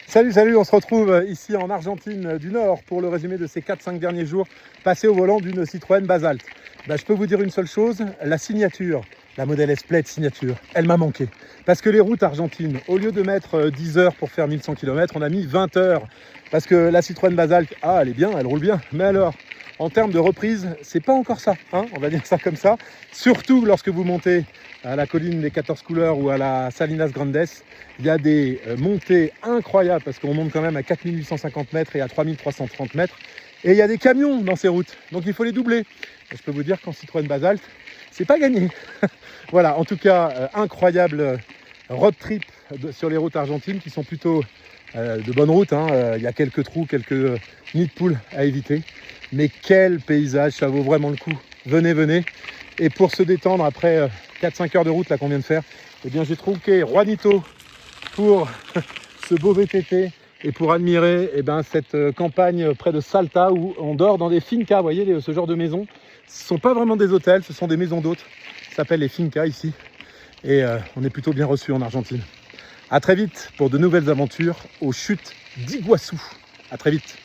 Salut, salut, on se retrouve ici en Argentine du Nord pour le résumé de ces 4-5 derniers jours passés au volant d'une Citroën Basalt. Je peux vous dire une seule chose, la signature, la modèle S-Plate signature, elle m'a manqué. Parce que les routes argentines, au lieu de mettre 10 heures pour faire 1100 km, on a mis 20 heures. Parce que la Citroën Basalt, elle est bien, elle roule bien, mais alors, en termes de reprise, c'est pas encore ça, on va dire ça comme ça. Surtout lorsque vous montez à la colline des 14 couleurs ou à la Salinas Grandes, il y a des montées incroyables parce qu'on monte quand même à 4850 mètres et à 3330 mètres. Et il y a des camions dans ces routes, donc il faut les doubler. Et je peux vous dire qu'en Citroën Basalt, c'est pas gagné. Voilà, en tout cas, incroyable road trip sur les routes argentines qui sont plutôt de bonnes routes. Il y a quelques trous, quelques nids de poules à éviter. Mais quel paysage, ça vaut vraiment le coup. Venez, venez. Et pour se détendre après 4-5 heures de route là qu'on vient de faire, eh bien j'ai trouvé Juanito pour ce beau VTT et pour admirer cette campagne près de Salta où on dort dans des fincas. Vous voyez ce genre de maisons, ce ne sont pas vraiment des hôtels, ce sont des maisons d'hôtes. Ça s'appelle les fincas ici. Et on est plutôt bien reçus en Argentine. A très vite pour de nouvelles aventures aux chutes d'Iguassou. A très vite.